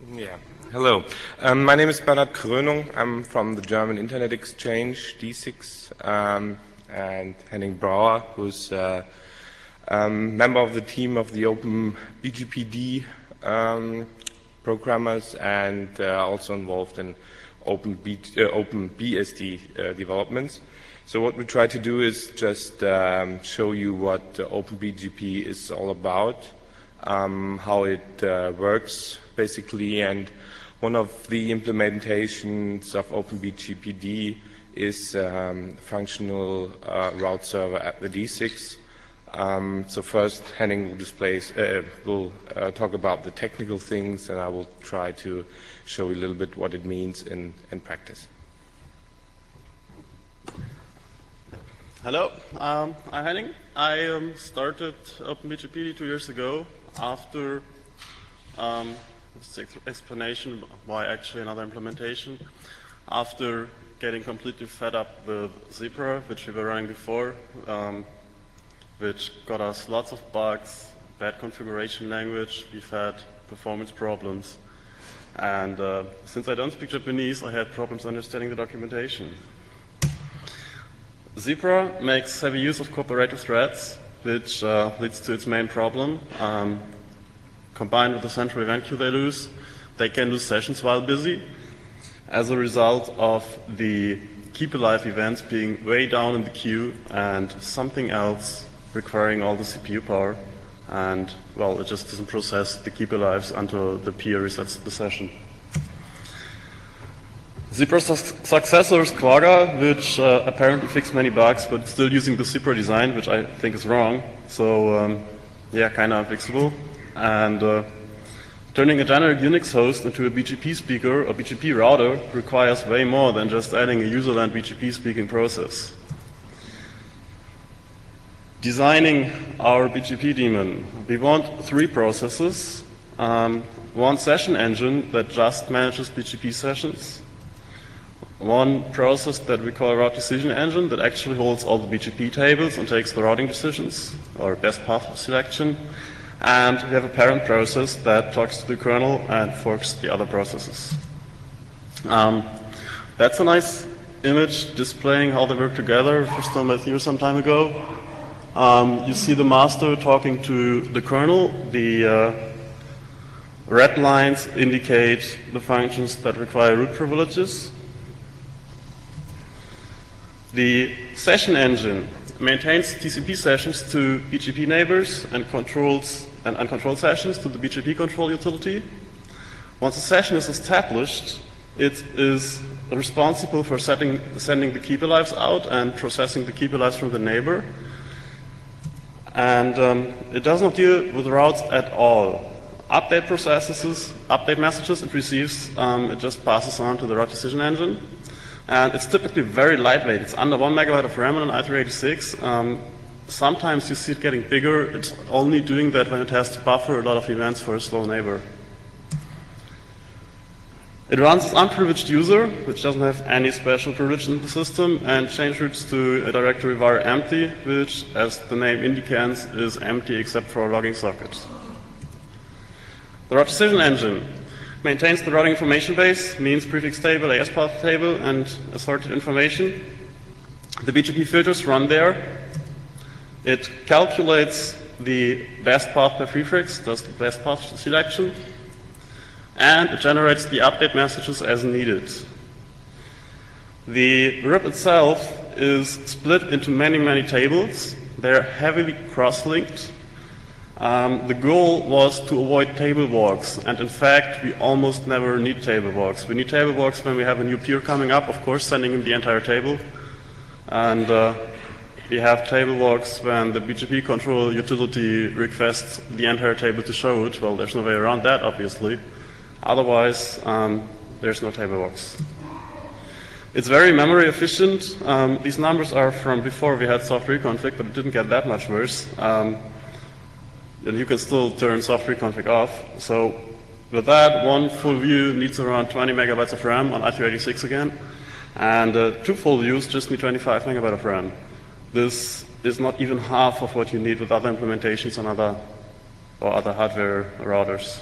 Yeah, hello. My name is Bernhard Krönung. I'm from the German Internet Exchange, CIX, and Henning Brauer, who's a member of the team of the OpenBGPD programmers and also involved in OpenBSD developments. So what we try to do is just show you what OpenBGP is all about, how it works basically, and one of the implementations of OpenBGPD is functional route server at the D6. So first Henning will talk about the technical things, and I will try to show you a little bit what it means in practice. Hello, I'm Henning. I started OpenBGPD 2 years ago after this explanation why actually another implementation. After getting completely fed up with Zebra, which we were running before, which got us lots of bugs, bad configuration language, we've had performance problems. And since I don't speak Japanese, I had problems understanding the documentation. Zebra makes heavy use of cooperative threads, which leads to its main problem. Combined with the central event queue they lose, they can lose sessions while busy as a result of the keep alive events being way down in the queue and something else requiring all the CPU power. And, well, it just doesn't process the keep alives until the peer resets the session. Zebra's successor is Quagga, which apparently fixed many bugs, but still using the Zebra design, which I think is wrong. So, yeah, kind of unfixable. And turning a generic Unix host into a BGP speaker or BGP router requires way more than just adding a userland BGP speaking process. Designing our BGP daemon, we want 3 processes, one session engine that just manages BGP sessions, one process that we call a route decision engine that actually holds all the BGP tables and takes the routing decisions or best path selection, and we have a parent process that talks to the kernel and forks the other processes. That's a nice image displaying how they work together. First time I was here some time ago. You see the master talking to the kernel. The red lines indicate the functions that require root privileges. The session engine maintains TCP sessions to BGP neighbors and controls uncontrolled sessions to the BGP control utility. Once a session is established, it is responsible for sending the keep alives out and processing the keep alives from the neighbor. And it does not deal with routes at all. Update messages it receives, it just passes on to the route decision engine. And it's typically very lightweight. It's under 1 megabyte of RAM on an i386. Sometimes you see it getting bigger. It's only doing that when it has to buffer a lot of events for a slow neighbor. It runs as unprivileged user, which doesn't have any special privilege in the system, and change routes to a directory var empty, which, as the name indicates, is empty except for a logging socket. The route decision engine maintains the routing information base, means prefix table, AS path table, and assorted information. The BGP filters run there. It calculates the best path per prefix, does the best path selection, and it generates the update messages as needed. The RIP itself is split into many, many tables. They're heavily cross-linked. The goal was to avoid table walks, and in fact, we almost never need table walks. We need table walks when we have a new peer coming up, of course, sending in the entire table. And we have table walks when the BGP control utility requests the entire table to show it. Well, there's no way around that, obviously. Otherwise, there's no table walks. It's very memory efficient. These numbers are from before we had soft reconfig, but it didn't get that much worse. And you can still turn soft reconfig off. So with that, one full view needs around 20 megabytes of RAM on i386 again. And 2 full views just need 25 megabytes of RAM. This is not even half of what you need with other implementations on other hardware routers.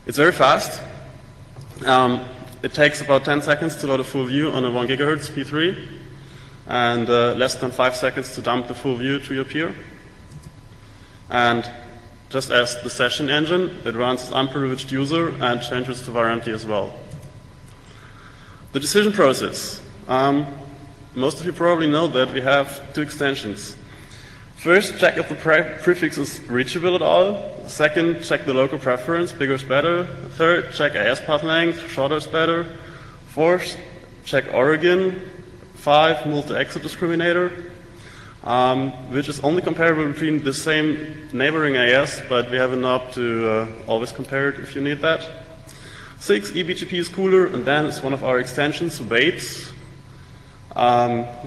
It's very fast. It takes about 10 seconds to load a full view on a 1 gigahertz P3, and less than 5 seconds to dump the full view to your peer. And just as the session engine, it runs as unprivileged user and changes to varieties as well. The decision process. Most of you probably know that we have two extensions. First, check if the prefix is reachable at all. Second, check the local preference, bigger is better. Third, check AS path length, shorter is better. Fourth, check origin. 5, multi-exit discriminator, which is only comparable between the same neighboring AS, but we have a knob to always compare it if you need that. 6, eBGP is cooler, and then it's one of our extensions, wait,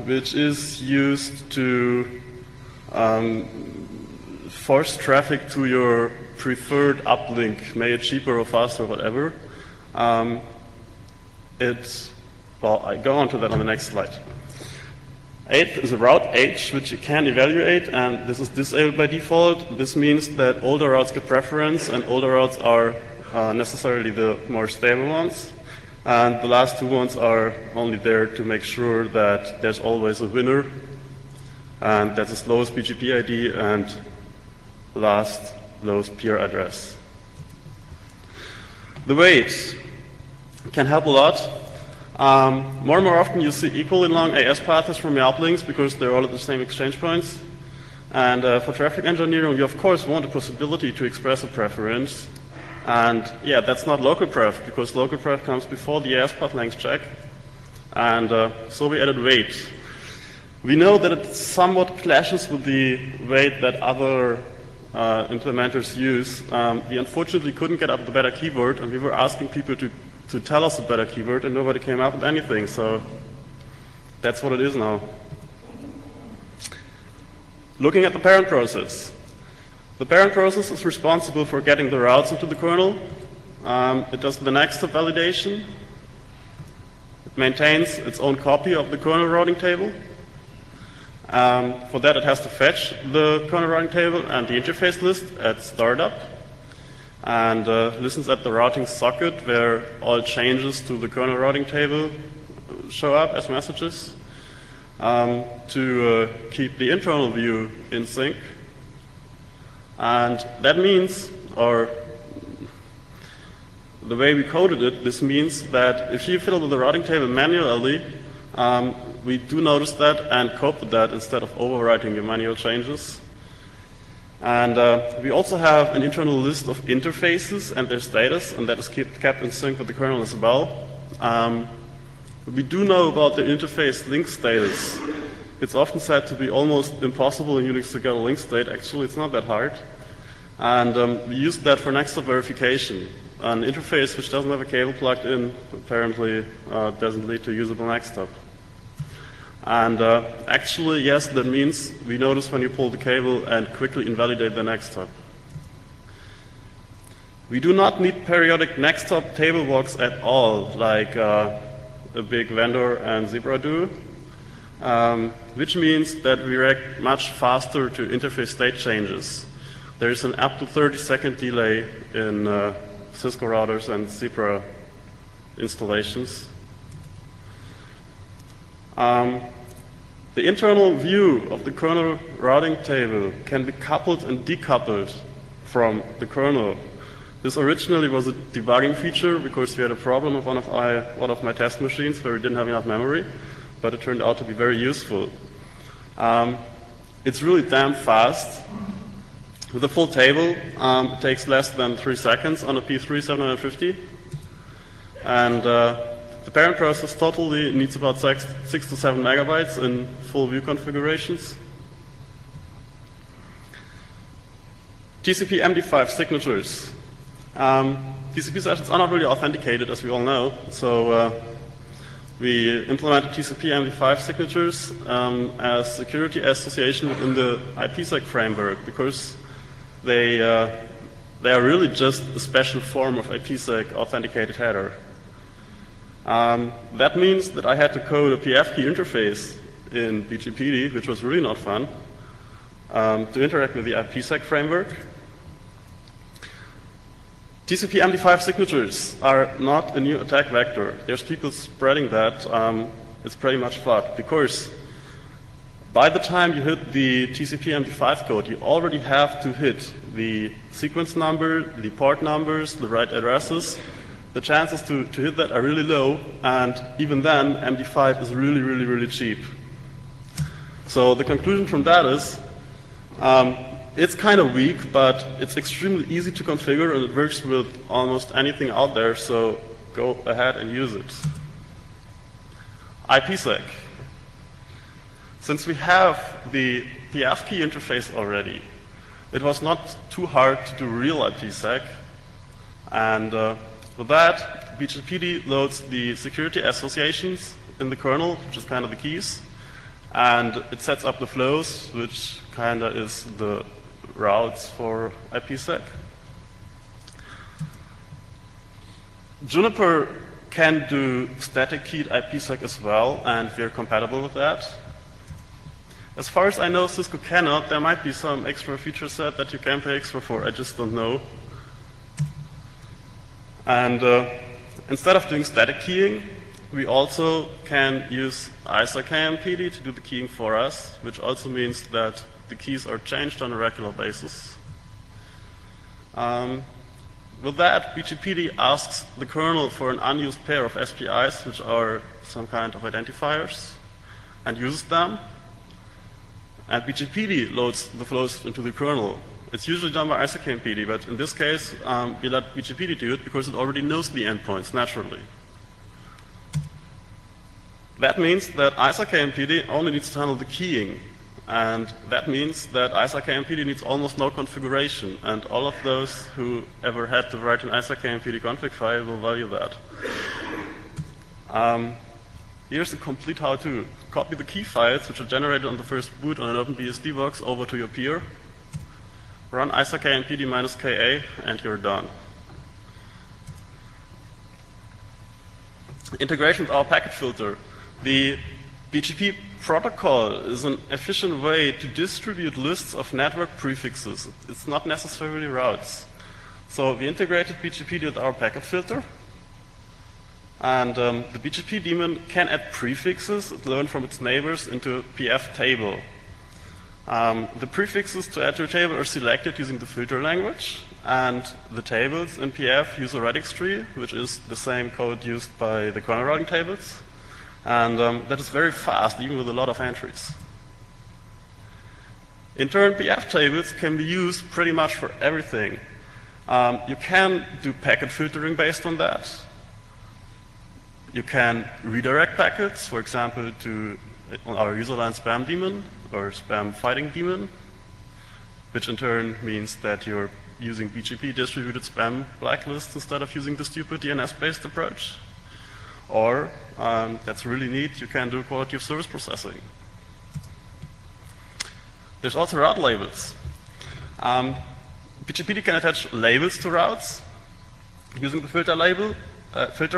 which is used to force traffic to your preferred uplink, may it cheaper or faster or whatever. Well, I go on to that on the next slide. 8 is a route H, which you can evaluate, and this is disabled by default. This means that older routes get preference, and older routes are necessarily the more stable ones. And the last two ones are only there to make sure that there's always a winner, and that's the slowest BGP ID and last lowest peer address. The wait can help a lot. More and more often you see equally long AS paths from your uplinks because they're all at the same exchange points. And for traffic engineering, you of course want the possibility to express a preference. And yeah, that's not local pref, because local pref comes before the AS path length check. And so we added wait. We know that it somewhat clashes with the wait that other implementers use. We unfortunately couldn't get up the better keyword, and we were asking people to tell us a better keyword, and nobody came up with anything, so that's what it is now. Looking at the parent process. The parent process is responsible for getting the routes into the kernel. It does the next step validation. It maintains its own copy of the kernel routing table. For that, it has to fetch the kernel routing table and the interface list at startup, and listens at the routing socket where all changes to the kernel routing table show up as messages to keep the internal view in sync. And that means, or the way we coded it, this means that if you fiddle with the routing table manually, we do notice that and cope with that instead of overwriting your manual changes. And we also have an internal list of interfaces and their status, and that is kept in sync with the kernel as well. We do know about the interface link status. It's often said to be almost impossible in Unix to get a link state. Actually, it's not that hard. And we use that for next step verification. An interface which doesn't have a cable plugged in apparently doesn't lead to usable next step. And actually, yes, that means we notice when you pull the cable and quickly invalidate the next step. We do not need periodic next stop table walks at all, like a big vendor and Zebra do, which means that we react much faster to interface state changes. There is an up to 30-second delay in Cisco routers and Zebra installations. The internal view of the kernel routing table can be coupled and decoupled from the kernel. This originally was a debugging feature because we had a problem with one of my test machines where we didn't have enough memory, but it turned out to be very useful. It's really damn fast. With a full table, it takes less than 3 seconds on a P3 750. And the parent process totally needs about 6 to 7 megabytes in full view configurations. TCP MD5 signatures. TCP sessions are not really authenticated, as we all know, so we implemented TCP MD5 signatures as security association within the IPsec framework because they are really just a special form of IPsec authenticated header. That means that I had to code a PF key interface in BGPD, which was really not fun, to interact with the IPsec framework. TCP MD5 signatures are not a new attack vector. There's people spreading that. It's pretty much fucked because by the time you hit the TCP MD5 code, you already have to hit the sequence number, the port numbers, the right addresses. The chances to hit that are really low, and even then, MD5 is really, really, really cheap. So the conclusion from that is, it's kind of weak, but it's extremely easy to configure, and it works with almost anything out there, so go ahead and use it. IPsec. Since we have the PF key interface already, it was not too hard to do real IPsec, and with that, BGPD loads the security associations in the kernel, which is kind of the keys, and it sets up the flows, which kind of is the routes for IPsec. Juniper can do static keyed IPsec as well, and we're compatible with that. As far as I know, Cisco cannot. There might be some extra feature set that you can pay extra for, I just don't know. And instead of doing static keying, we also can use ISA-KMPD to do the keying for us, which also means that the keys are changed on a regular basis. With that, BGPD asks the kernel for an unused pair of SPIs, which are some kind of identifiers, and uses them. And BGPD loads the flows into the kernel. It's usually done by ISA-KMPD, but in this case, we let BGPD do it because it already knows the endpoints naturally. That means that ISA-KMPD only needs to handle the keying, and that means that ISA-KMPD needs almost no configuration, and all of those who ever had to write an ISA-KMPD config file will value that. Here's the complete how-to. Copy the key files, which are generated on the first boot on an OpenBSD box, over to your peer. Run ISA-KMPD -KA, and you're done. Integration with our packet filter. The BGP protocol is an efficient way to distribute lists of network prefixes. It's not necessarily routes. So we integrated BGP with our packet filter. And the BGP daemon can add prefixes it learned from its neighbors into a PF table. The prefixes to add to a table are selected using the filter language, and the tables in PF use a radix tree, which is the same code used by the kernel routing tables. And that is very fast, even with a lot of entries. In turn, PF tables can be used pretty much for everything. You can do packet filtering based on that. You can redirect packets, for example, to our user line spam daemon or spam fighting daemon, which in turn means that you're using BGP distributed spam blacklists instead of using the stupid DNS-based approach. Or, that's really neat, you can do quality of service processing. There's also route labels. BGPD can attach labels to routes using the filter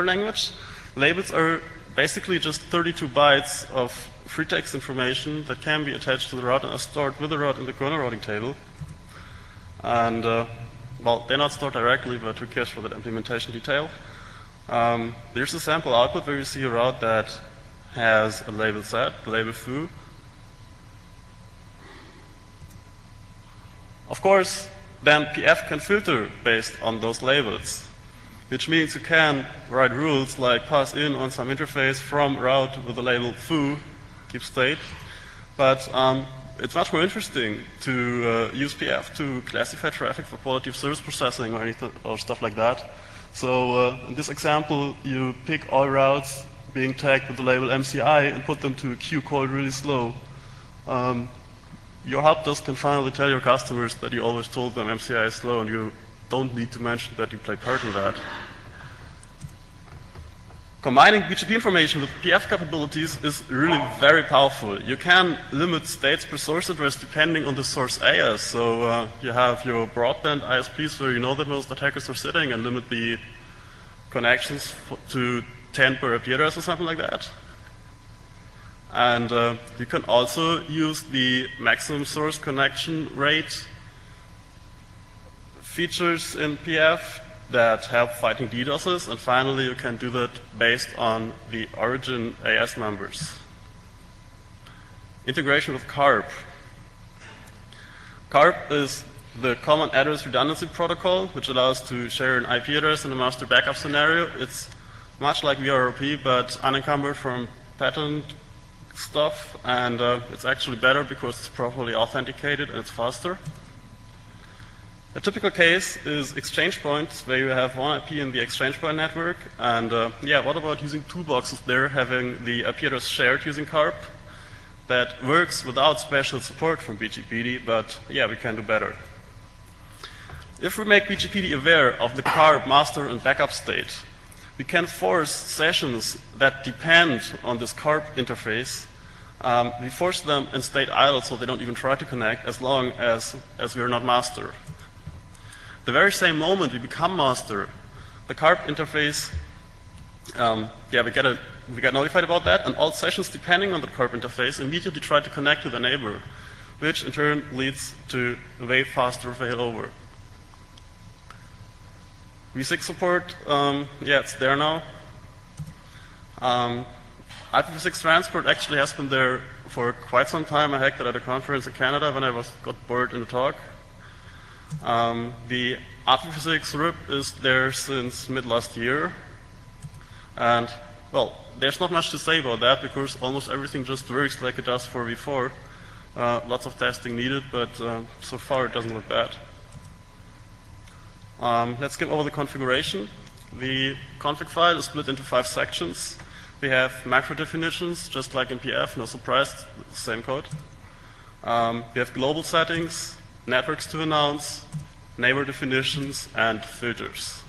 language. Labels are basically just 32 bytes of free text information that can be attached to the route and are stored with the route in the kernel routing table. And, well, they're not stored directly, but who cares for that implementation detail? There's a sample output where you see a route that has a label set, the label foo. Of course, then PF can filter based on those labels, which means you can write rules like pass in on some interface from route with the label foo, keep state. But it's much more interesting to use PF to classify traffic for quality of service processing or anything or stuff like that. So in this example, you pick all routes being tagged with the label MCI and put them to a queue called really slow. Your help desk can finally tell your customers that you always told them MCI is slow, and you don't need to mention that you play part in that. Combining BGP information with PF capabilities is really very powerful. You can limit states per source address depending on the source AS. So you have your broadband ISPs where you know that most attackers are sitting and limit the connections to 10 per IP address or something like that. And you can also use the maximum source connection rate features in PF that help fighting DDoSes, and finally you can do that based on the origin AS numbers. Integration with CARP. CARP is the Common Address Redundancy Protocol, which allows to share an IP address in a master backup scenario. It's much like VRRP, but unencumbered from patent stuff, and it's actually better because it's properly authenticated and it's faster. A typical case is exchange points, where you have one IP in the exchange point network, and yeah, what about using two boxes there, having the IP address shared using CARP? That works without special support from BGPD, but yeah, we can do better. If we make BGPD aware of the CARP master and backup state, we can force sessions that depend on this CARP interface. We force them in state idle so they don't even try to connect, as long as we are not master. The very same moment we become master, the CARP interface, we get notified about that, and all sessions depending on the CARP interface immediately try to connect to the neighbor, which in turn leads to a way faster failover. V6 support, yeah, it's there now. IPv6 transport actually has been there for quite some time. I hacked it at a conference in Canada when I got bored in the talk. The IPv6 RIP is there since mid last year. And, well, there's not much to say about that because almost everything just works like it does for v4. Lots of testing needed, but so far it doesn't look bad. Let's skip over the configuration. The config file is split into 5 sections. We have macro definitions, just like in PF, no surprise, same code. We have global settings, networks to announce, neighbor definitions, and filters.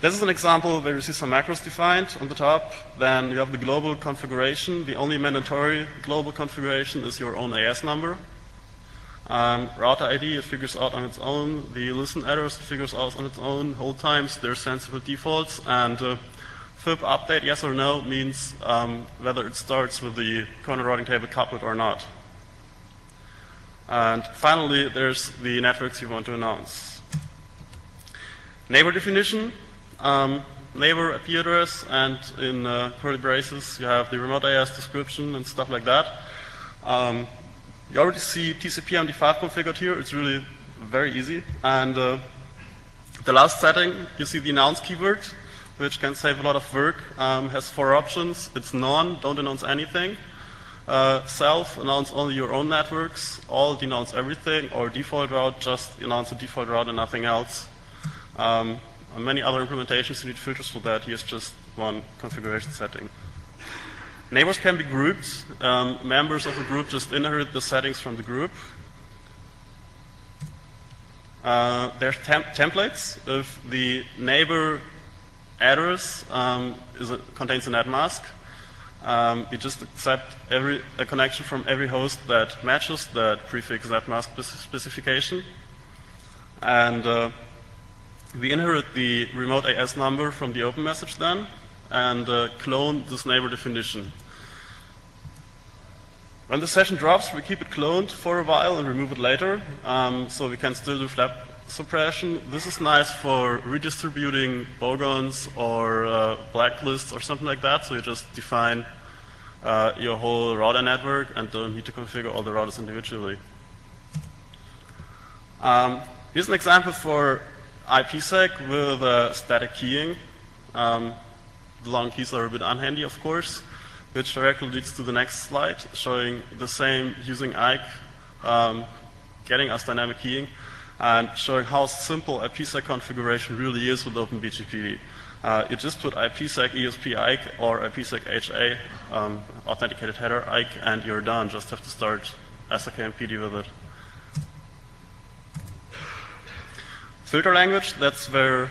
This is an example where you see some macros defined on the top. Then you have the global configuration. The only mandatory global configuration is your own AS number. Router ID, it figures out on its own. The listen address figures out on its own. Hold times, there's sensible defaults. And FIP update, yes or no, means whether it starts with the kernel routing table couplet or not. And finally, there's the networks you want to announce. Neighbor definition, neighbor IP address, and in curly braces, you have the remote AS description and stuff like that. You already see TCP MD5 configured here. It's really very easy. And the last setting, you see the announce keyword, which can save a lot of work. Has 4 options. It's none, don't announce anything. Self, announce only your own networks. All, denounce everything. Or default route, just announce the default route and nothing else. On many other implementations, you need filters for that. Here's just one configuration setting. Neighbors can be groups. Members of a group just inherit the settings from the group. There's templates. If the neighbor address contains a net mask, you just accept a connection from every host that matches that prefix net mask specification. And we inherit the remote AS number from the open message then, and clone this neighbor definition. When the session drops, we keep it cloned for a while and remove it later, so we can still do flap suppression. This is nice for redistributing bogons or blacklists or something like that, so you just define your whole router network and don't need to configure all the routers individually. Here's an example for IPsec with static keying. The long keys are a bit unhandy, of course, which directly leads to the next slide, showing the same using IPsec, getting us dynamic keying, and showing how simple IPsec configuration really is with OpenBGPD. You just put IPsec ESP IKE or IPsec HA, authenticated header IKE, and you're done. Just have to start SRKMPD with it. Filter language, that's where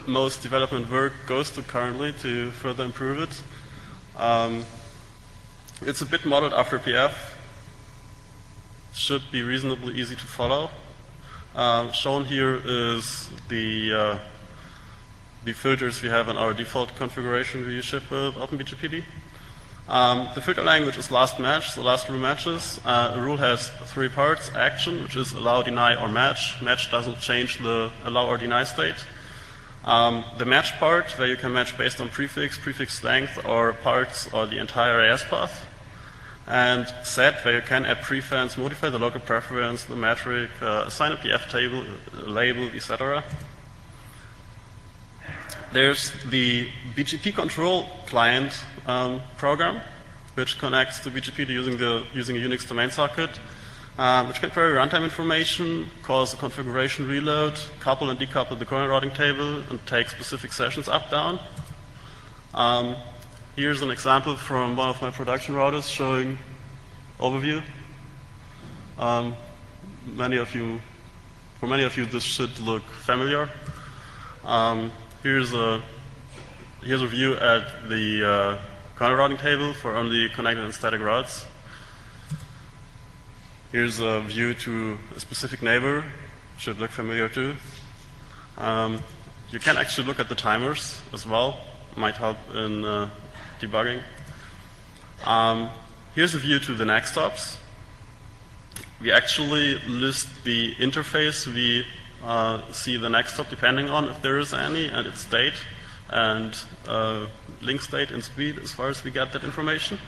most development work goes to currently to further improve it. It's a bit modeled after PF. Should be reasonably easy to follow. Shown here is the filters we have in our default configuration we ship with OpenBGPD. The filter language is last match, so last rule matches. A rule has 3 parts: action, which is allow, deny, or match. Match doesn't change the allow or deny state. The match part, where you can match based on prefix length, or parts, or the entire AS path. And set, where you can add prefence, modify the local preference, the metric, assign a PF table, label, etc. There's the BGP control client program, which connects to BGP using a Unix domain socket, which can query runtime information, cause a configuration reload, couple and decouple the kernel routing table, and take specific sessions up, down. Here's an example from one of my production routers showing overview. For many of you, this should look familiar. Here's a view at the kernel routing table for only connected and static routes. Here's a view to a specific neighbor, should look familiar too. You can actually look at the timers as well, might help in debugging. Here's a view to the next stops. We actually list the interface we see the next stop depending on if there is any, and its state, and link state and speed as far as we get that information.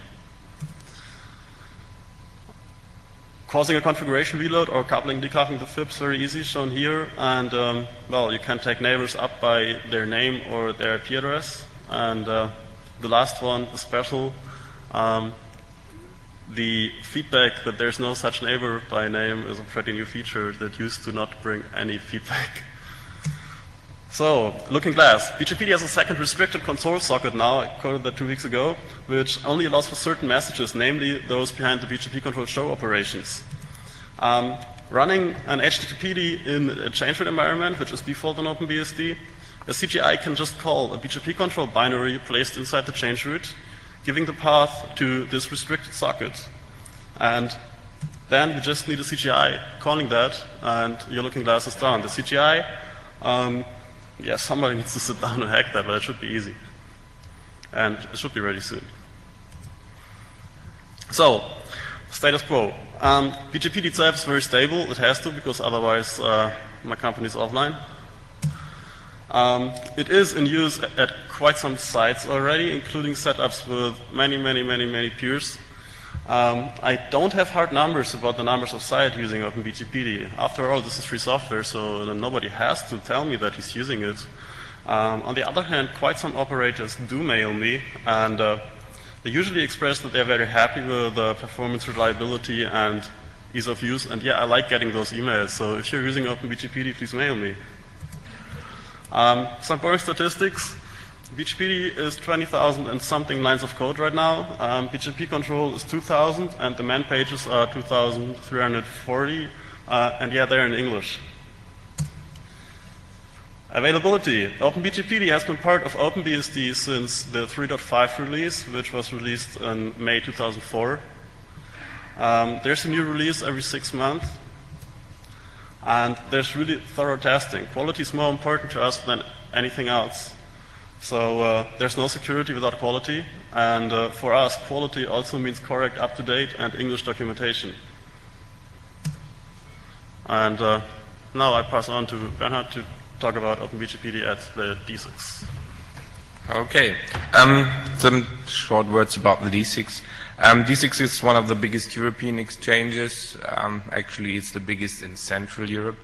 Causing a configuration reload or coupling, decoupling the FIPS, very easy, shown here. And well, you can take neighbors up by their name or their IP address. And the last one is special. The feedback that there's no such neighbor by name is a pretty new feature that used to not bring any feedback. So, looking glass. BGPD has a second restricted console socket now, I coded that 2 weeks ago, which only allows for certain messages, namely those behind the BGP control show operations. Running an HTTPD in a change root environment, which is default on OpenBSD, a CGI can just call a BGP control binary placed inside the change root, giving the path to this restricted socket. And then we just need a CGI calling that, and your looking glass is done. The CGI, yeah, somebody needs to sit down and hack that, but it should be easy. And it should be ready soon. So, status quo. BGPD itself is very stable. It has to, because otherwise my company is offline. It is in use at quite some sites already, including setups with many peers. I don't have hard numbers about the numbers of sites using OpenBGPD. After all, this is free software, so nobody has to tell me that he's using it. On the other hand, quite some operators do mail me, and they usually express that they're very happy with the performance, reliability, and ease of use. And yeah, I like getting those emails, so if you're using OpenBGPD, please mail me. Some boring statistics. BGPD is 20,000 and something lines of code right now. BGP control is 2,000, and the man pages are 2,340. And yeah, they're in English. Availability. OpenBGPD has been part of OpenBSD since the 3.5 release, which was released in May 2004. There's a new release every 6 months. And there's really thorough testing. Quality is more important to us than anything else. So there's no security without quality. And for us, quality also means correct, up-to-date, and English documentation. And now I pass on to Bernhard to talk about OpenBGPD at the D6. Okay. Some short words about the D6. D6 is one of the biggest European exchanges. Actually, it's the biggest in Central Europe.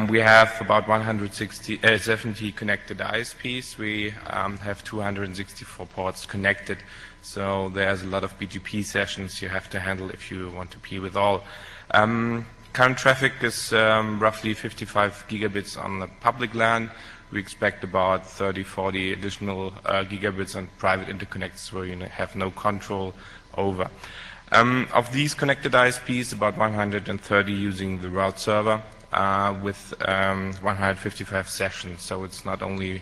We have about 170 connected ISPs. We have 264 ports connected. So there's a lot of BGP sessions you have to handle if you want to be with all. Current traffic is roughly 55 gigabits on the public LAN. We expect about 30, 40 additional gigabits on private interconnects where you have no control over. Of these connected ISPs, about 130 using the route server with 155 sessions. So it's not only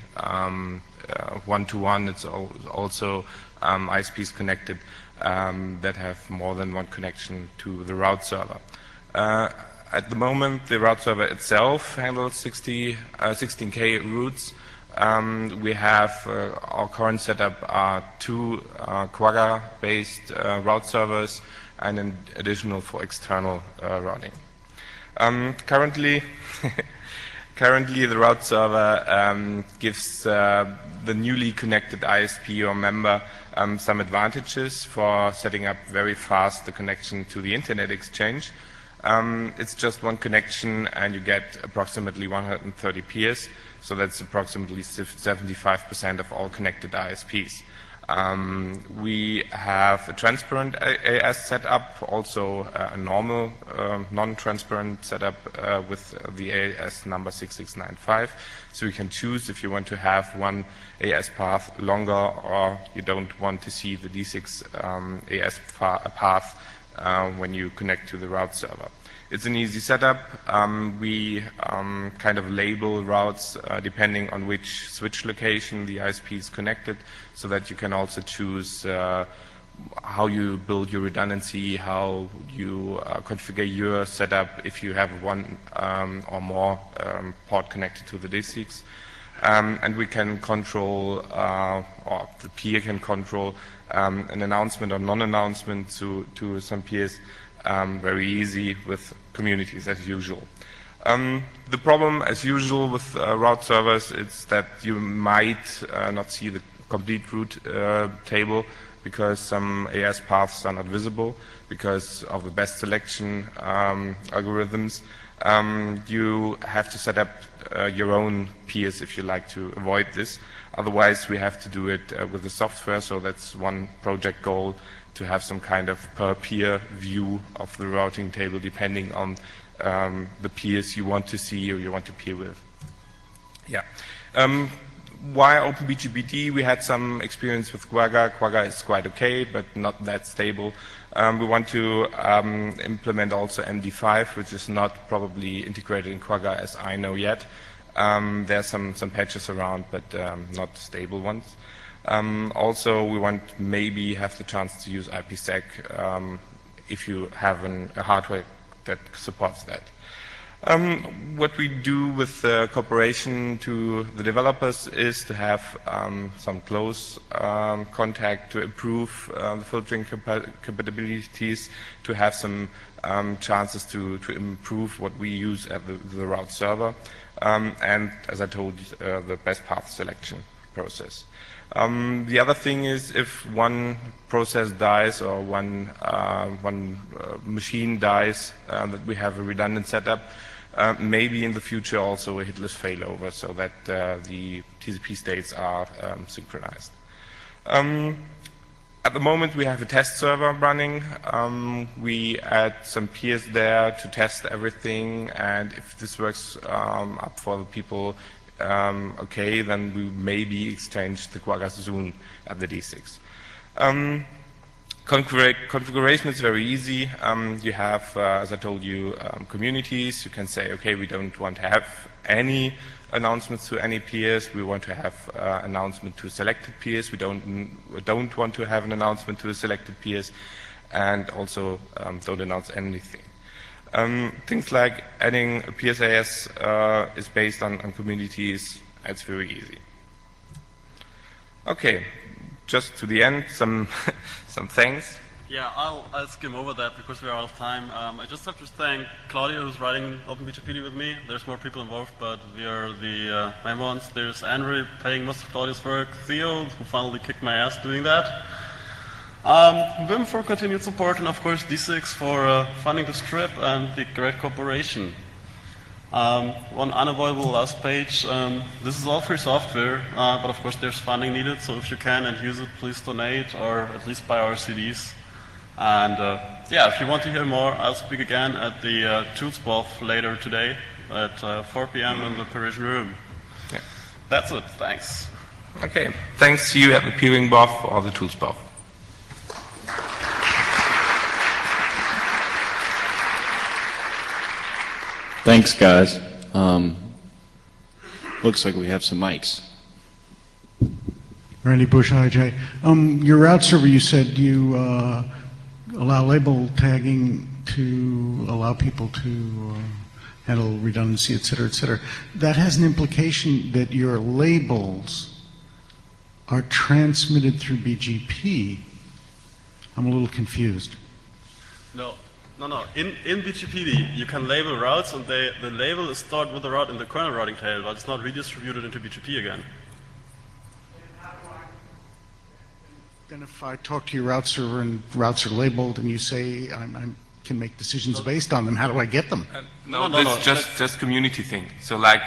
one-to-one, it's also ISPs connected that have more than one connection to the route server. At the moment, the route server itself handles 16K routes. We have our current setup are 2 Quagga-based route servers and an additional for external routing. Currently, the route server gives the newly connected ISP or member some advantages for setting up very fast the connection to the internet exchange. It's just one connection and you get approximately 130 peers, so that's approximately 75% of all connected ISPs. We have a transparent AS setup, also a normal non-transparent setup with the AS number 6695. So you can choose if you want to have one AS path longer or you don't want to see the D6 AS path when you connect to the route server. It's an easy setup. We kind of label routes depending on which switch location the ISP is connected, so that you can also choose how you build your redundancy, how you configure your setup if you have one or more port connected to the D6. And we can control, or the peer can control an announcement or non-announcement to some peers very easy with communities as usual. The problem as usual with route servers is that you might not see the complete route table because some AS paths are not visible because of the best selection algorithms. You have to set up your own peers if you like to avoid this. Otherwise, we have to do it with the software, so that's one project goal, to have some kind of per peer view of the routing table depending on the peers you want to see or you want to peer with. Yeah. Why OpenBGPD? We had some experience with Quagga. Quagga is quite okay, but not that stable. We want to implement also MD5, which is not probably integrated in Quagga as I know yet. There's some patches around, but not stable ones. Also, we want maybe have the chance to use IPsec if you have a hardware that supports that. What we do with cooperation to the developers is to have some close contact to improve the filtering capabilities, to have some chances to improve what we use at the route server, and as I told you, the best path selection process. The other thing is if one process dies or one machine dies, that we have a redundant setup, maybe in the future also a hitless failover so that the TCP states are synchronized. At the moment we have a test server running. We add some peers there to test everything, and if this works up for the people okay, then we maybe exchange the Quagga soon at the D6. Configuration is very easy. You have, as I told you, communities. You can say, okay, we don't want to have any announcements to any peers. We want to have announcement to selected peers. We don't want to have an announcement to the selected peers, and also don't announce anything. Things like adding a PSAS is based on communities. It's very easy. Okay, just to the end, some thanks. Yeah, I'll skim over that because we're out of time. I just have to thank Claudia, who's writing OpenBGPD with me. There's more people involved, but we are the main ones. There's Andrew paying most of Claudia's work, Theo, who finally kicked my ass doing that. Wim for continued support, and of course D6 for funding the strip and the great cooperation. One unavoidable last page. This is all free software, but of course there's funding needed, so if you can and use it, please donate or at least buy our CDs. And yeah, if you want to hear more, I'll speak again at the Toolsbov later today at 4 p.m. in the Parisian room. Yeah. That's it, thanks. Okay, thanks to you at the Peering Boff or the Toolsbov. Thanks, guys. Looks like we have some mics. Randy Bush, IJ. Your route server, you said you allow label tagging to allow people to handle redundancy, et cetera, et cetera. That has an implication that your labels are transmitted through BGP. I'm a little confused. No. In BGPD, you can label routes, and the label is stored with the route in the kernel routing table, but it's not redistributed into BGP again. Then if I talk to your route server and routes are labeled and you say I can make decisions based on them, how do I get them? No, that's just community thing. So like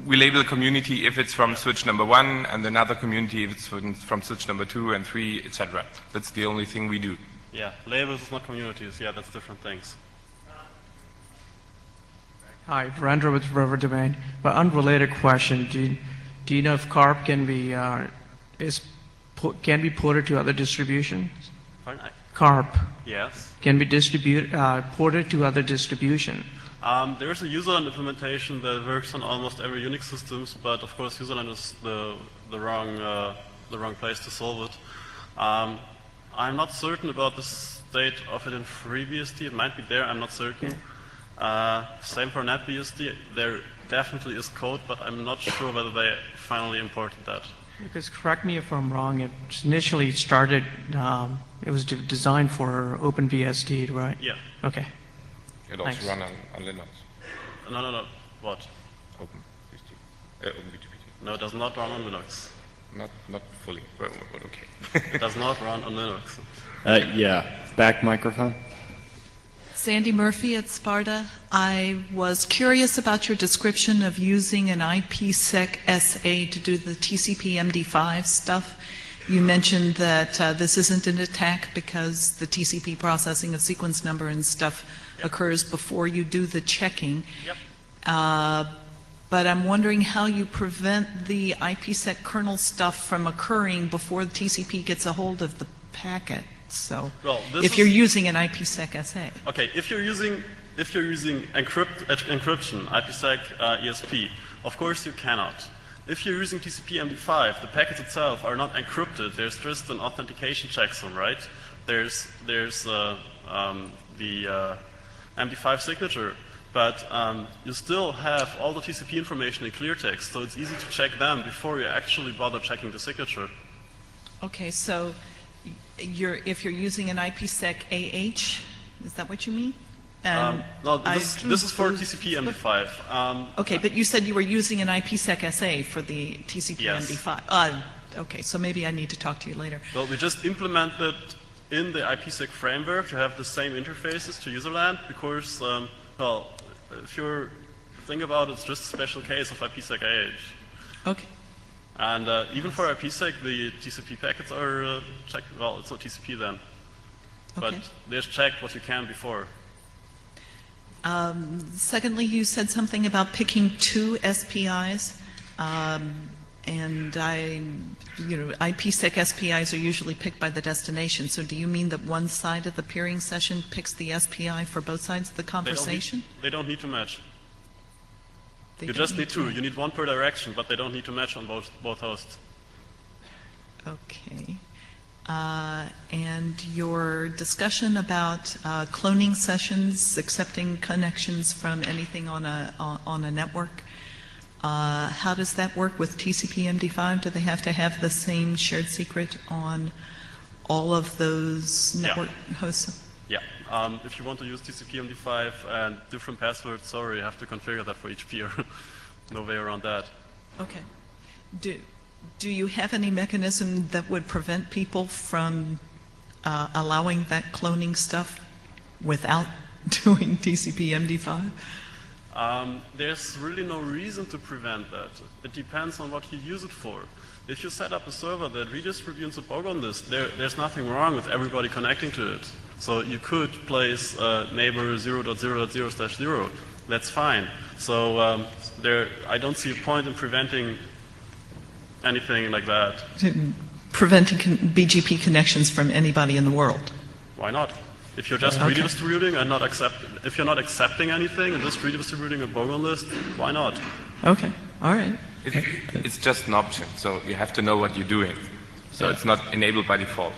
we label community if it's from switch number 1 and another community if it's from switch number 2 and 3, etc. That's the only thing we do. Yeah, labels is not communities. Yeah, that's different things. Hi, Randra with River Domain. But unrelated question: Do you know if CARP can be ported to other distributions? Pardon? CARP Yes. can be ported to other distribution. There is a userland implementation that works on almost every Unix systems, but of course userland is the wrong place to solve it. I'm not certain about the state of it in FreeBSD. It might be there, I'm not certain. Same for NetBSD. There definitely is code, but I'm not sure whether they finally imported that. Because correct me if I'm wrong, it initially started, it was designed for OpenBSD, right? Yeah. Okay. It also Thanks. run on Linux. No. What? OpenBGPD. No, it does not run on Linux. Not fully, but okay. It does not run on Linux. Yeah, back microphone. Sandy Murphy at Sparta. I was curious about your description of using an IPsec SA to do the TCP MD5 stuff. You mentioned that this isn't an attack because the TCP processing of sequence number and stuff occurs before you do the checking. Yep. But I'm wondering how you prevent the IPsec kernel stuff from occurring before the TCP gets a hold of the packet. So, Well, if you're using an IPsec SA. Okay, if you're using encryption, IPsec ESP, of course you cannot. If you're using TCP MD5, the packets itself are not encrypted. There's just an authentication checksum, right? There's the MD5 signature, but you still have all the TCP information in clear text, so it's easy to check them before you actually bother checking the signature. Okay, so if you're using an IPsec AH, is that what you mean? No, this is for TCP MD5. Okay, but you said you were using an IPsec SA for the TCP Yes. MD5. Okay, so maybe I need to talk to you later. Well, we just implemented in the IPsec framework to have the same interfaces to userland because, well, if you think about it, it's just a special case of IPsec AH. Okay. And even for IPsec, the TCP packets are checked. Well, it's not TCP then, but Okay. they're checked what you can before. Secondly, you said something about picking two SPIs, and IPsec SPIs are usually picked by the destination. So do you mean that one side of the peering session picks the SPI for both sides of the conversation? They don't need to match. They You don't just need two. to- You need one per direction, but they don't need to match on both hosts. Okay. And your discussion about cloning sessions, accepting connections from anything on a network, how does that work with TCP MD5? Do they have to have the same shared secret on all of those network hosts? Yeah. If you want to use TCP MD5 and different passwords, sorry, you have to configure that for each peer. No way around that. Okay. Do you have any mechanism that would prevent people from allowing that cloning stuff without doing TCP MD5? There's really no reason to prevent that. It depends on what you use it for. If you set up a server that redistributes a Pogon list, there's nothing wrong with everybody connecting to it. So you could place neighbor 0.0.0/0. That's fine. So I don't see a point in preventing anything like that. Preventing BGP connections from anybody in the world? Why not? If you're just Okay. redistributing and if you're not accepting anything and just redistributing a Pogon list, why not? Okay, all right. It's just an option, so you have to know what you're doing. So it's not enabled by default.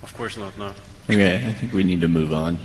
Of course not, no. Okay, I think we need to move on.